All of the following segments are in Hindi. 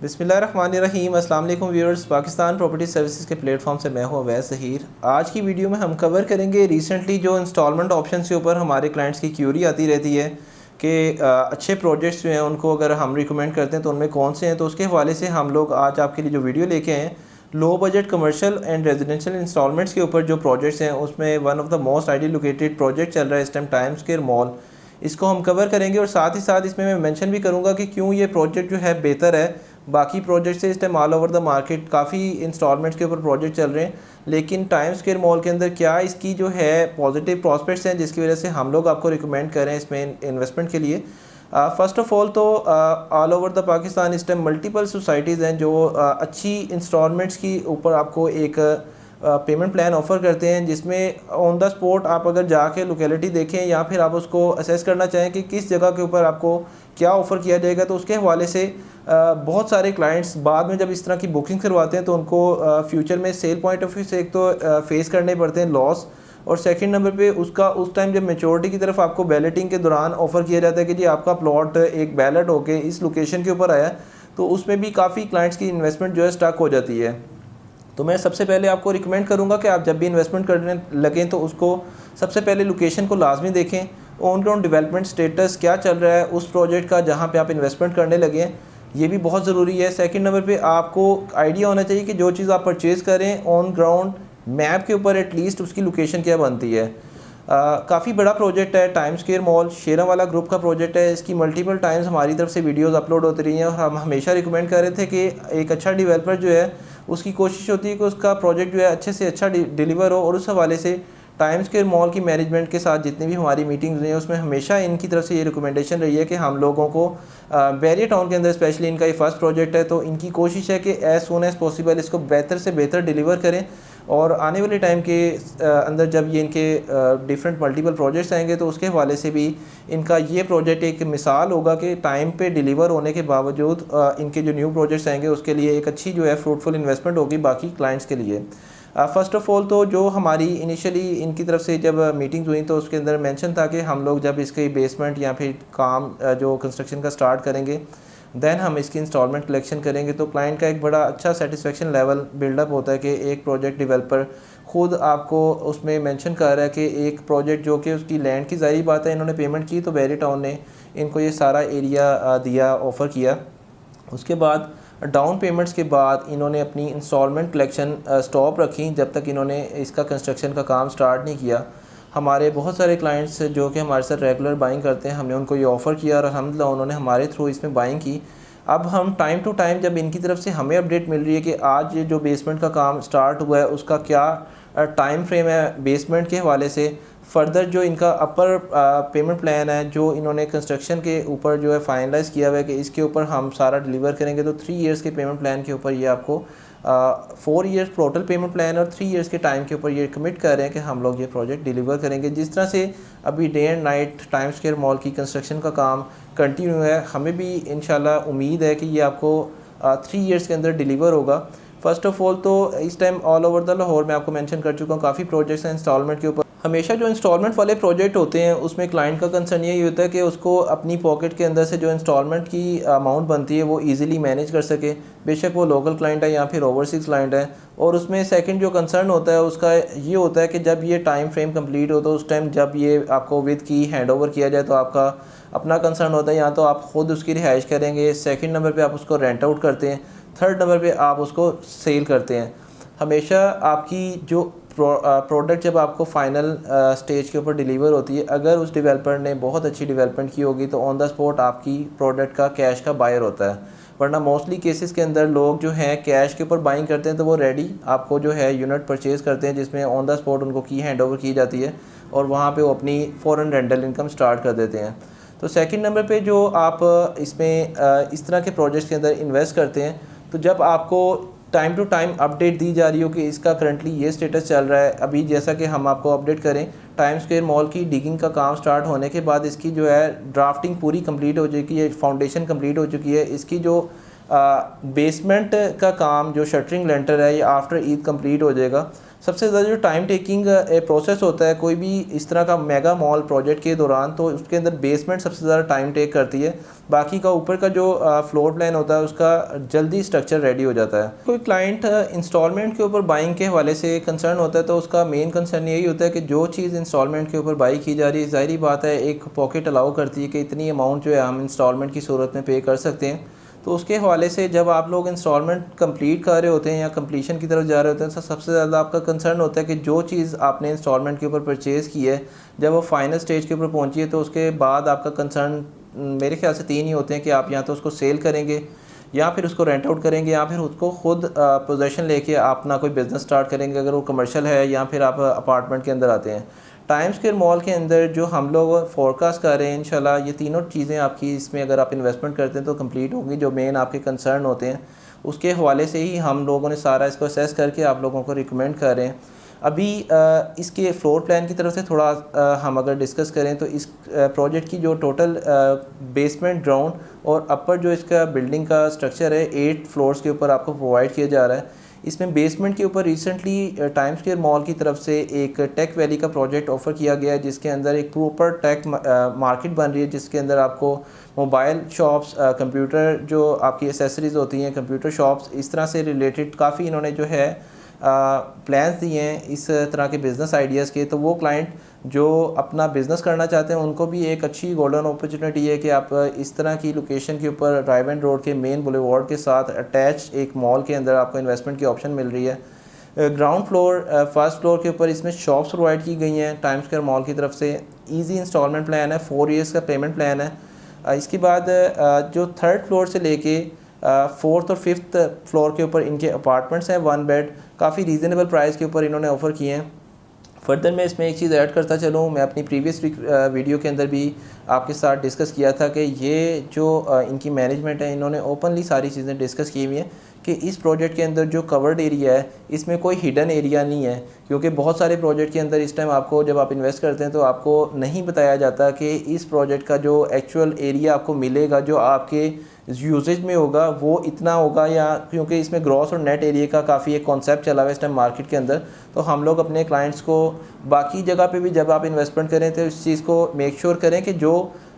बिस्मिल्लाहिर्रहमानिर्रहीम। अस्सलाम वालेकुम व्यूअर्स, पाकिस्तान प्रॉपर्टी सर्विसेज के प्लेटफॉर्म से मैं हूं अवैस ज़हीर। आज की वीडियो में हम कवर करेंगे रिसेंटली जो इंस्टॉलमेंट ऑप्शन के ऊपर हमारे क्लाइंट्स की क्यूरी आती रहती है कि अच्छे प्रोजेक्ट्स जो हैं उनको अगर हम रिकमेंड करते हैं तो उनमें कौन से हैं। तो उसके हवाले से हम लोग आज आपके लिए जो वीडियो लेके आए हैं, low budget commercial and residential installments के ऊपर जो प्रोजेक्ट्स हैं उसमें one of the most ideal located project चल रहा है इस टाइम टाइम स्क्वायर मॉल। इसको हम कवर करेंगे और साथ ही साथ इसमें मैं मेंशन भी करूंगा कि क्यों ये प्रोजेक्ट जो है बेहतर है बाकी प्रोजेक्ट से। इस time all over the market काफ़ी इंस्टॉलमेंट्स के ऊपर प्रोजेक्ट चल रहे हैं, लेकिन टाइम स्क्वायर मॉल के अंदर क्या इसकी जो है पॉजिटिव प्रॉस्पेक्ट्स हैं जिसकी वजह से हम लोग आपको रिकमेंड करें इसमें इन्वेस्टमेंट के लिए। फ़र्स्ट ऑफ़ ऑल तो ऑल ओवर द पाकिस्तान इस टाइम मल्टीपल सोसाइटीज़ हैं जो अच्छी इंस्टॉलमेंट्स की ऊपर आपको एक पेमेंट प्लान ऑफ़र करते हैं, जिसमें ऑन द स्पॉट आप अगर जाके लोकेलिटी देखें या फिर आप उसको असेस करना चाहें कि किस जगह के ऊपर आपको क्या ऑफ़र किया जाएगा, तो उसके हवाले से बहुत सारे क्लाइंट्स बाद में जब इस तरह की बुकिंग करवाते हैं तो उनको फ्यूचर में सेल पॉइंट ऑफ व्यू से एक तो फेस करने पड़ते हैं लॉस, और सेकंड नंबर पे उसका उस टाइम जब मेच्योरिटी की तरफ आपको बैलेटिंग के दौरान ऑफ़र किया जाता है कि जी आपका प्लॉट एक बैलेट होके इस लोकेशन के ऊपर आया, तो उसमें भी काफ़ी क्लाइंट्स की इन्वेस्टमेंट जो है स्टक हो जाती है। तो मैं सबसे पहले आपको रिकमेंड करूंगा कि आप जब भी इन्वेस्टमेंट करने लगें तो उसको सबसे पहले लोकेशन को लाजमी देखें, ऑन ग्राउंड डेवलपमेंट स्टेटस क्या चल रहा है उस प्रोजेक्ट का जहां पे आप इन्वेस्टमेंट करने लगे हैं, ये भी बहुत ज़रूरी है। सेकंड नंबर पे आपको आइडिया होना चाहिए कि जो चीज़ आप परचेज़ करें ऑन ग्राउंड मैप के ऊपर एटलीस्ट उसकी लोकेशन क्या बनती है। काफ़ी बड़ा प्रोजेक्ट है time square mall, Sheranwala group का प्रोजेक्ट है। इसकी मल्टीपल टाइम्स हमारी तरफ से वीडियोस अपलोड होती रही हैं और हम हमेशा रिकमेंड कर रहे थे कि एक अच्छा डेवलपर जो है उसकी कोशिश होती है कि उसका प्रोजेक्ट जो है अच्छे से अच्छा डिलीवर हो, और उस हवाले से टाइम स्क्वायर मॉल की मैनेजमेंट के साथ जितनी भी हमारी मीटिंग्स हुई हैं उसमें हमेशा इनकी तरफ से ये रिकमेंडेशन रही है कि हम लोगों को बैरिया टाउन के अंदर स्पेशली इनका ये फर्स्ट प्रोजेक्ट है, तो इनकी कोशिश है कि एज सून एज़ पॉसिबल इसको बेहतर से बेहतर डिलीवर करें, और आने वाले टाइम के अंदर जब ये इनके डिफरेंट मल्टीपल प्रोजेक्ट्स आएंगे तो उसके हवाले से भी इनका ये प्रोजेक्ट एक मिसाल होगा कि टाइम पे डिलीवर होने के बावजूद इनके जो न्यू प्रोजेक्ट्स आएंगे उसके लिए एक अच्छी जो है फ्रूटफुल इन्वेस्टमेंट होगी बाकी क्लाइंट्स के लिए। फ़र्स्ट ऑफ़ ऑल तो जो हमारी इनिशियली इनकी तरफ से जब मीटिंग्स हुई तो उसके अंदर मेंशन था कि हम लोग जब इसके बेसमेंट या फिर काम जो कंस्ट्रक्शन का स्टार्ट करेंगे देन हम इसकी इंस्टॉलमेंट कलेक्शन करेंगे, तो क्लाइंट का एक बड़ा अच्छा सेटिस्फेक्शन लेवल बिल्डअप होता है कि एक प्रोजेक्ट डेवलपर खुद आपको उसमें मेंशन कर रहा है कि एक प्रोजेक्ट जो कि उसकी लैंड की ज़ाहिर बात है इन्होंने पेमेंट की तो बैरिया टाउन ने इनको ये सारा एरिया दिया, ऑफ़र किया। उसके बाद डाउन पेमेंट्स के बाद इन्होंने अपनी इंस्टॉलमेंट कलेक्शन स्टॉप रखी जब तक इन्होंने इसका कंस्ट्रक्शन का काम स्टार्ट नहीं किया। हमारे बहुत सारे क्लाइंट्स जो कि हमारे साथ रेगुलर बाइंग करते हैं, हमने उनको ये ऑफ़र किया और अल्हम्दुलिल्लाह उन्होंने हमारे थ्रू इसमें बाइंग की। अब हम टाइम टू टाइम जब इनकी तरफ से हमें अपडेट मिल रही है कि आज ये जो बेसमेंट का काम स्टार्ट हुआ है उसका क्या टाइम फ्रेम है बेसमेंट के हवाले से, फर्दर जो इनका अपर पेमेंट प्लान है जो इन्होंने कंस्ट्रक्शन के ऊपर जो है फाइनलाइज़ किया हुआ है कि इसके ऊपर हम सारा डिलीवर करेंगे, तो 3 इयर्स के पेमेंट प्लान के ऊपर ये आपको 4 इयर्स टोटल पेमेंट प्लान और 3 इयर्स के टाइम के ऊपर ये कमिट कर रहे हैं कि हम लोग ये प्रोजेक्ट डिलीवर करेंगे। जिस तरह से अभी day and night time square mall की कंस्ट्रक्शन का काम कंटिन्यू है, हमें भी इंशाल्लाह उम्मीद है कि ये आपको 3 इयर्स के अंदर डिलीवर होगा। फ़र्स्ट ऑफ़ ऑल तो इस time all over the Lahore में आपको मेंशन कर चुका हूँ काफ़ी प्रोजेक्ट्स हैं इंस्टॉलमेंट के ऊपर। हमेशा जो इंस्टॉलमेंट वाले प्रोजेक्ट होते हैं उसमें क्लाइंट का कंसर्न यही होता है कि उसको अपनी पॉकेट के अंदर से जो इंस्टॉलमेंट की अमाउंट बनती है वो इजीली मैनेज कर सके, बेशक वो लोकल क्लाइंट है या फिर ओवरसीज़ क्लाइंट है। और उसमें सेकंड जो कंसर्न होता है उसका ये होता है कि जब ये टाइम फ्रेम कंप्लीट हो तो उस टाइम जब ये आपको विद की हैंड ओवर किया जाए तो आपका अपना कंसर्न होता है या तो आप ख़ुद उसकी रिहाइश करेंगे, सेकेंड नंबर पर आप उसको रेंट आउट करते हैं, थर्ड नंबर पर आप उसको सेल करते हैं। हमेशा आपकी जो प्रोडक्ट जब आपको फाइनल स्टेज के ऊपर डिलीवर होती है, अगर उस डेवलपर ने बहुत अच्छी डेवलपमेंट की होगी तो ऑन द स्पॉट आपकी प्रोडक्ट का कैश का बायर होता है, वरना मोस्टली केसेस के अंदर लोग जो हैं कैश के ऊपर बाइंग करते हैं तो वो रेडी आपको जो है यूनिट परचेज़ करते हैं जिसमें ऑन द स्पॉट उनको की हैंड ओवर की जाती है और वहाँ पे वो अपनी फ़ौरन रेंटल इनकम स्टार्ट कर देते हैं। तो सेकंड नंबर पे जो आप इसमें इस तरह के प्रोजेक्ट्स के अंदर इन्वेस्ट करते हैं तो जब आपको टाइम टू टाइम अपडेट दी जा रही हो कि इसका करंटली ये स्टेटस चल रहा है, अभी जैसा कि हम आपको अपडेट करें टाइम स्क्वायर मॉल की डिगिंग का काम स्टार्ट होने के बाद इसकी जो है ड्राफ्टिंग पूरी कंप्लीट हो चुकी है, फाउंडेशन कंप्लीट हो चुकी है, इसकी जो बेसमेंट का काम जो शटरिंग लेंटर है ये आफ्टर ईद कंप्लीट हो जाएगा। सबसे ज़्यादा जो टाइम टेकिंग प्रोसेस होता है कोई भी इस तरह का मेगा मॉल प्रोजेक्ट के दौरान, तो उसके अंदर बेसमेंट सबसे ज़्यादा टाइम टेक करती है। बाकी का ऊपर का जो फ्लोर प्लान होता है उसका जल्दी स्ट्रक्चर रेडी हो जाता है। कोई क्लाइंट इंस्टॉलमेंट के ऊपर बाइंग के हवाले से कंसर्न होता है तो उसका मेन कंसर्न यही होता है कि जो चीज़ इंस्टॉलमेंट के ऊपर बाई की जा रही है, ज़ाहिरी बात है एक पॉकेट अलाउ करती है कि इतनी अमाउंट जो है हम इंस्टॉलमेंट की सूरत में पे कर सकते हैं। तो उसके हवाले से जब आप लोग इंस्टॉलमेंट कंप्लीट कर रहे होते हैं या कंप्लीशन की तरफ जा रहे होते हैं तो सबसे ज़्यादा आपका कंसर्न होता है कि जो चीज़ आपने इंस्टॉलमेंट के ऊपर परचेज़ की है जब वो फाइनल स्टेज के ऊपर पहुंची है तो उसके बाद आपका कंसर्न मेरे ख्याल से 3 ही होते हैं कि आप या तो उसको सेल करेंगे या फिर उसको रेंट आउट करेंगे या फिर उसको खुद पोजेसन लेके अपना कोई बिज़नेस स्टार्ट करेंगे अगर वो कमर्शियल है, या फिर आप अपार्टमेंट के अंदर आते हैं। टाइम स्क्वायर मॉल के अंदर जो हम लोग फोरकास्ट कर रहे हैं इंशाल्लाह ये तीनों चीज़ें आपकी इसमें अगर आप इन्वेस्टमेंट करते हैं तो कंप्लीट होंगी। जो मेन आपके कंसर्न होते हैं उसके हवाले से ही हम लोगों ने सारा इसको असेस करके आप लोगों को रिकमेंड कर रहे हैं। अभी इसके फ्लोर प्लान की तरफ से थोड़ा हम अगर डिस्कस करें तो इस प्रोजेक्ट की जो टोटल बेसमेंट, ग्राउंड और अपर जो इसका बिल्डिंग का स्ट्रक्चर है 8 फ्लोर्स के ऊपर आपको प्रोवाइड किया जा रहा है। इसमें बेसमेंट के ऊपर रिसेंटली टाइम स्क्वायर मॉल की तरफ से एक टेक वैली का प्रोजेक्ट ऑफ़र किया गया है जिसके अंदर एक प्रॉपर टेक मार्केट बन रही है जिसके अंदर आपको मोबाइल शॉप्स, कंप्यूटर जो आपकी एसेसरीज़ होती हैं, कंप्यूटर शॉप्स, इस तरह से रिलेटेड काफ़ी इन्होंने जो है प्लान्स दिए हैं इस तरह के बिज़नेस आइडियाज़ के। तो वो क्लाइंट जो अपना बिज़नेस करना चाहते हैं उनको भी एक अच्छी गोल्डन अपॉर्चुनिटी है कि आप इस तरह की लोकेशन के ऊपर ड्राइव एंड रोड के मेन बुलेवार्ड के साथ अटैच एक मॉल के अंदर आपको इन्वेस्टमेंट की ऑप्शन मिल रही है। ग्राउंड फ्लोर, फर्स्ट फ्लोर के ऊपर इसमें शॉप्स प्रोवाइड की गई हैं टाइम स्क्वायर मॉल की तरफ से। ईजी इंस्टॉलमेंट प्लान है, 4 ईयर्स का पेमेंट प्लान है। इसके बाद जो थर्ड फ्लोर से लेके फोर्थ और फिफ्थ फ्लोर के ऊपर इनके अपार्टमेंट्स हैं 1 बेड, काफ़ी रीज़नेबल प्राइस के ऊपर इन्होंने ऑफ़र किए हैं। फर्दर मैं इसमें एक चीज़ ऐड करता चलूँ, मैं अपनी प्रीवियस वीडियो के अंदर भी आपके साथ डिस्कस किया था कि ये जो इनकी मैनेजमेंट है इन्होंने ओपनली सारी चीज़ें डिस्कस की हुई हैं कि इस प्रोजेक्ट के अंदर जो कवर्ड एरिया है इसमें कोई हिडन एरिया नहीं है। क्योंकि बहुत सारे प्रोजेक्ट के अंदर इस टाइम आपको जब आप इन्वेस्ट करते हैं तो आपको नहीं बताया जाता कि इस प्रोजेक्ट का जो एक्चुअल एरिया आपको मिलेगा जो आपके यूजेज में होगा वो इतना होगा, या क्योंकि इसमें ग्रॉस और नेट एरिया का काफ़ी एक कॉन्सेप्ट चला हुआ है इस टाइम मार्केट के अंदर। तो हम लोग अपने क्लाइंट्स को बाकी जगह पे भी जब आप इन्वेस्टमेंट करें तो इस चीज़ को मेक श्योर करें कि जो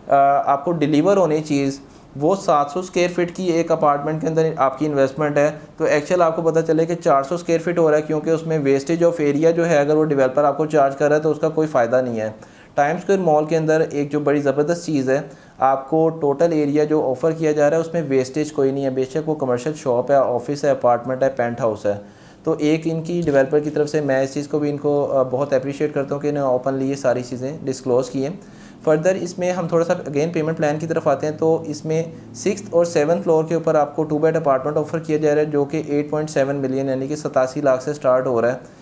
आपको डिलीवर होनी चीज़ वो 700 स्क्वायर फीट की एक अपार्टमेंट के अंदर आपकी इन्वेस्टमेंट है तो एक्चुअल आपको पता चले कि 400 स्क्वायर फीट हो रहा है, क्योंकि उसमें वेस्टेज ऑफ एरिया जो है अगर वो डेवलपर आपको चार्ज कर रहा है तो उसका कोई फ़ायदा नहीं है। टाइम स्क्वायर मॉल के अंदर एक जो बड़ी ज़बरदस्त चीज़ है, आपको टोटल एरिया जो ऑफ़र किया जा रहा है उसमें वेस्टेज कोई नहीं है। बेशक वो कमर्शियल शॉप है, ऑफिस है, अपार्टमेंट है, पेंट हाउस है। तो एक इनकी डेवलपर की तरफ से मैं इस चीज़ को भी इनको बहुत अप्रिशिएट करता हूँ कि इन्होंने ओपनली ये सारी चीज़ें डिस्क्लोज़ की हैं। फर्दर इसमें हम थोड़ा सा अगेन पेमेंट प्लान की तरफ आते हैं तो इसमें 6th और 7th फ्लोर के ऊपर आपको 2 बेड अपार्टमेंट ऑफर किया जा रहा है जो कि 8.7 मिलियन यानी कि 87 लाख से स्टार्ट हो रहा है।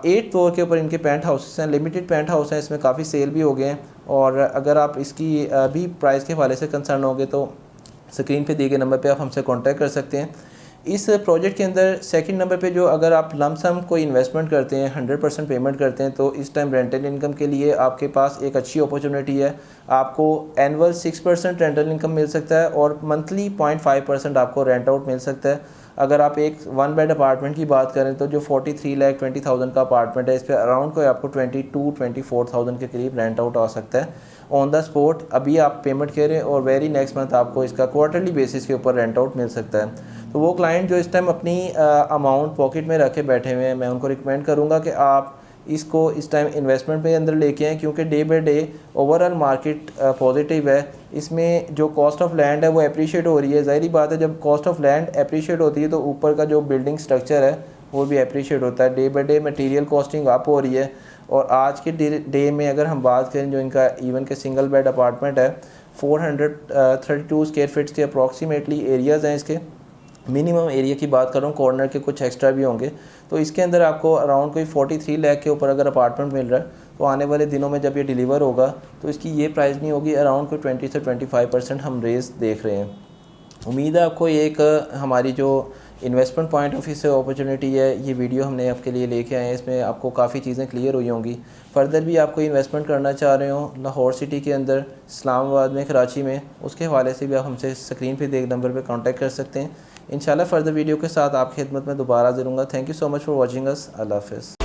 8th फ्लोर के ऊपर इनके पेंट हाउसेस हैं, लिमिटेड पेंट हाउस हैं, इसमें काफ़ी सेल भी हो गए हैं। और अगर आप इसकी भी प्राइस के हवाले से कंसर्न होंगे तो स्क्रीन पे दिए गए नंबर पे आप हमसे कांटेक्ट कर सकते हैं। इस प्रोजेक्ट के अंदर सेकंड नंबर पे जो अगर आप लमसम कोई इन्वेस्टमेंट करते हैं, 100% पेमेंट करते हैं तो इस टाइम रेंटल इनकम के लिए आपके पास एक अच्छी अपॉर्चुनिटी है। आपको एनुअल 6% रेंटल इनकम मिल सकता है और मंथली 0.5% आपको रेंट आउट मिल सकता है। अगर आप एक 1 बेड अपार्टमेंट की बात करें तो जो 43,20,000 का अपार्टमेंट है इस पर अराउंड कोई आपको 22-24,000 के करीब रेंट आउट आ सकता है ऑन द स्पॉट। अभी आप पेमेंट करें और वेरी नेक्स्ट मंथ आपको इसका क्वार्टरली बेसिस के ऊपर रेंट आउट मिल सकता है। तो वो क्लाइंट जो इस टाइम अपनी अमाउंट पॉकेट में रखे बैठे हुए हैं, मैं उनको रिकमेंड करूँगा कि आप इसको इस टाइम इन्वेस्टमेंट में अंदर लेके आएँ, क्योंकि day by day overall market positive है। इसमें जो कॉस्ट ऑफ लैंड है वो अप्रिशिएट हो रही है। ज़ाहिर बात है जब कॉस्ट ऑफ लैंड अप्रिशिएट होती है तो ऊपर का जो बिल्डिंग स्ट्रक्चर है वो भी अप्रिशिएट होता है। Day by day material costing up हो रही है। और आज के डे में अगर हम बात करें जो इनका इवन के सिंगल बेड अपार्टमेंट है 432 स्क्वायर फीट्स के अप्रॉक्सीमेटली एरियाज़ हैं। इसके मिनिमम एरिया की बात कर रहा हूँ, कॉर्नर के कुछ एक्स्ट्रा भी होंगे। तो इसके अंदर आपको अराउंड कोई 43 लाख के ऊपर अगर अपार्टमेंट मिल रहा है तो आने वाले दिनों में जब ये डिलीवर होगा तो इसकी ये प्राइस नहीं होगी, अराउंड कोई 20 से 25% हम रेस देख रहे हैं। उम्मीद है आपको एक हमारी जो इन्वेस्टमेंट पॉइंट ऑफ व्यू से अपॉर्चुनिटी है ये वीडियो हमने आपके लिए लेके आए हैं, इसमें आपको काफ़ी चीज़ें क्लियर हुई होंगी। फर्दर भी आपको इन्वेस्टमेंट करना चाह रहे हो लाहौर सिटी के अंदर, इस्लामाबाद में, कराची में, उसके हवाले से भी आप हमसे स्क्रीन पे दिए नंबर पे कांटेक्ट कर सकते हैं। इंशाल्लाह फर्दर वीडियो के साथ आपकी खिदमत में दोबारा ज़रूर। Thank you so much for watching us. अल्लाह हाफ़िज़।